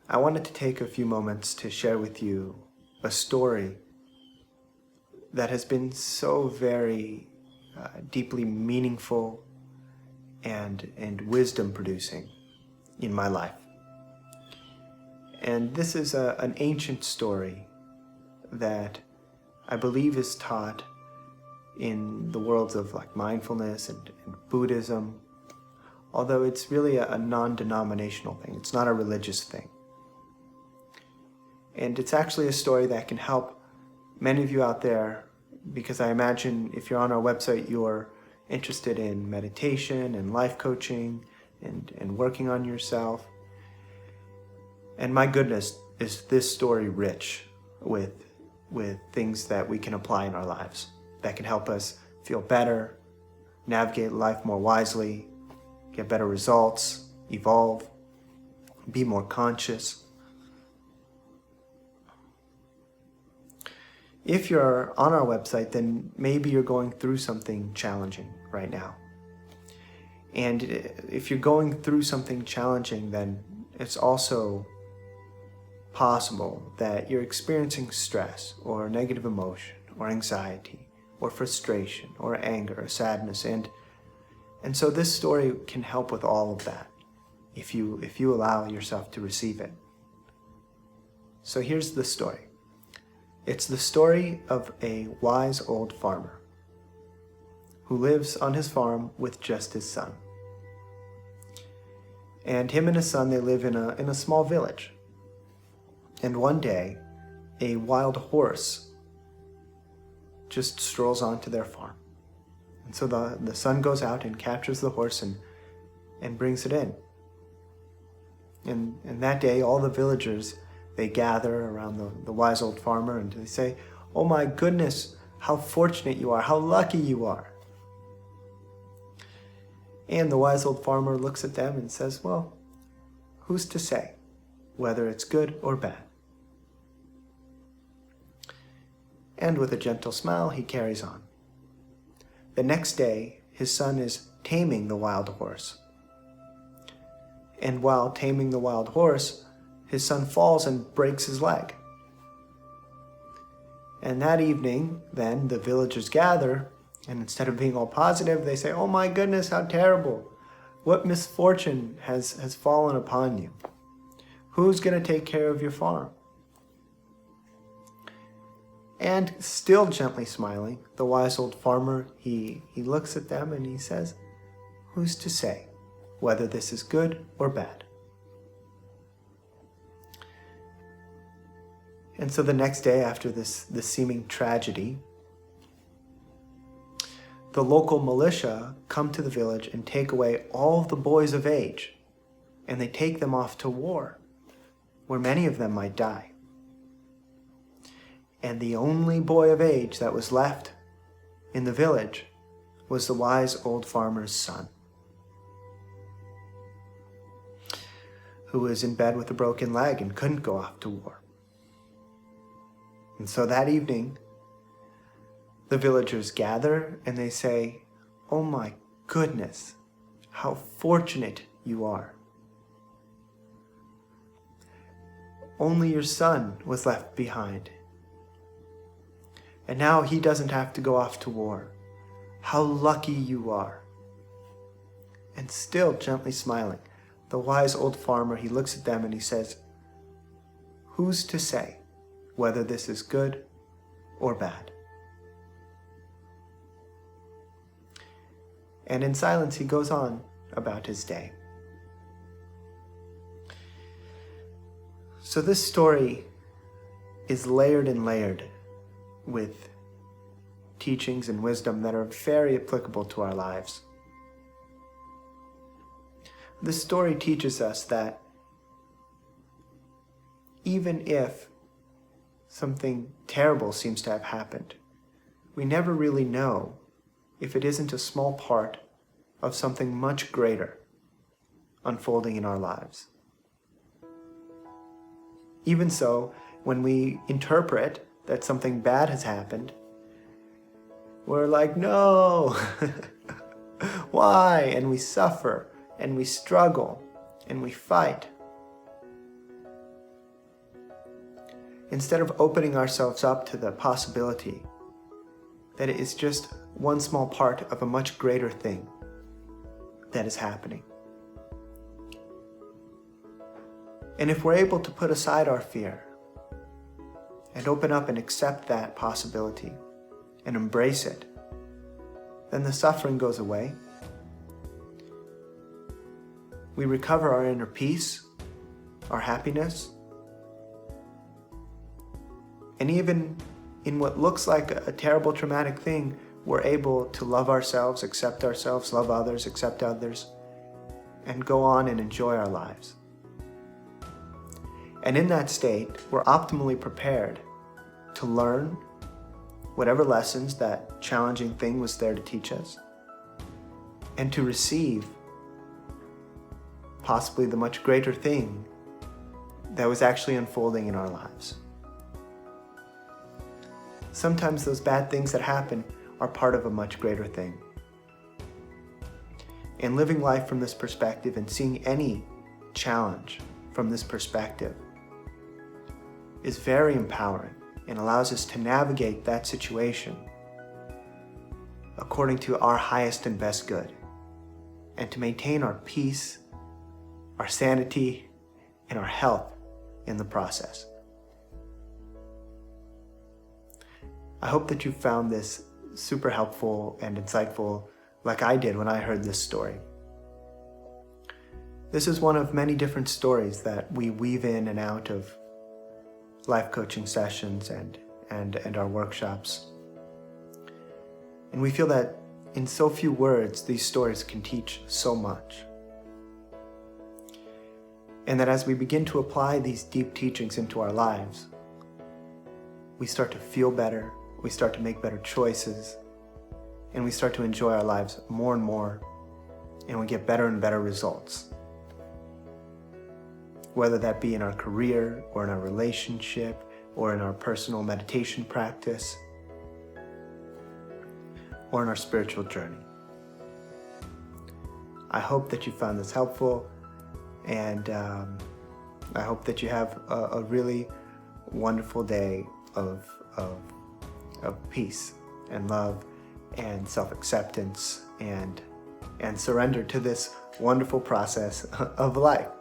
I wanted to take a few moments to share with you a story that has been so very deeply meaningful and wisdom producing in my life. And this is an ancient story that I believe is taught in the worlds of like mindfulness and Buddhism, although it's really a non-denominational thing. It's not a religious thing. And it's actually a story that can help many of you out there, because I imagine if you're on our website, you're interested in meditation and life coaching and working on yourself. And my goodness, is this story rich with things that we can apply in our lives that can help us feel better, navigate life more wisely, get better results, evolve, be more conscious. If you're on our website, then maybe you're going through something challenging right now. And if you're going through something challenging, then it's also possible that you're experiencing stress or negative emotion or anxiety or frustration or anger or sadness. And so this story can help with all of that if you allow yourself to receive it. So here's the story. It's the story of a wise old farmer who lives on his farm with just his son. And him and his son, they live in a small village. And one day, a wild horse just strolls onto their farm. And so the son goes out and captures the horse and brings it in. And that day, all the villagers, they gather around the wise old farmer and they say, "Oh my goodness, how fortunate you are, how lucky you are." And the wise old farmer looks at them and says, "Well, who's to say whether it's good or bad?" And with a gentle smile, he carries on. The next day, his son is taming the wild horse. And while taming the wild horse, his son falls and breaks his leg. And that evening, then, the villagers gather, and instead of being all positive, they say, "Oh my goodness, how terrible. What misfortune has fallen upon you? Who's going to take care of your farm?" And still gently smiling, the wise old farmer, he looks at them and he says, "Who's to say whether this is good or bad?" And so the next day, after this seeming tragedy, the local militia come to the village and take away all of the boys of age, and they take them off to war, where many of them might die. And the only boy of age that was left in the village was the wise old farmer's son, who was in bed with a broken leg and couldn't go off to war. And so that evening, the villagers gather and they say, "Oh my goodness, how fortunate you are. Only your son was left behind. And now he doesn't have to go off to war. How lucky you are." And still gently smiling, the wise old farmer, he looks at them and he says, "Who's to say whether this is good or bad?" And in silence, he goes on about his day. So this story is layered and layered with teachings and wisdom that are very applicable to our lives. This story teaches us that even if something terrible seems to have happened, we never really know if it isn't a small part of something much greater unfolding in our lives. Even so, when we interpret that something bad has happened, we're like, "No, why?" And we suffer, and we struggle, and we fight. instead of opening ourselves up to the possibility that it is just one small part of a much greater thing that is happening. And if we're able to put aside our fear and open up and accept that possibility and embrace it, then the suffering goes away. We recover our inner peace, our happiness, and even in what looks like a terrible, traumatic thing, we're able to love ourselves, love others, accept others, and go on and enjoy our lives. And in that state, we're optimally prepared to learn whatever lessons that challenging thing was there to teach us, and to receive possibly the much greater thing that was actually unfolding in our lives. Sometimes those bad things that happen are part of a much greater thing. And living life from this perspective and seeing any challenge from this perspective is very empowering and allows us to navigate that situation according to our highest and best good, and to maintain our peace, our sanity, and our health in the process. I hope that you found this super helpful and insightful, like I did when I heard this story. This is one of many different stories that we weave in and out of life coaching sessions and our workshops. And we feel that in so few words, these stories can teach so much. And that as we begin to apply these deep teachings into our lives, we start to feel better, we start to make better choices, and we start to enjoy our lives more and more, and we get better and better results. Whether that be in our career, or in our relationship, or in our personal meditation practice, or in our spiritual journey. I hope that you found this helpful, and I hope that you have a really wonderful day of peace and love and self-acceptance and surrender to this wonderful process of life.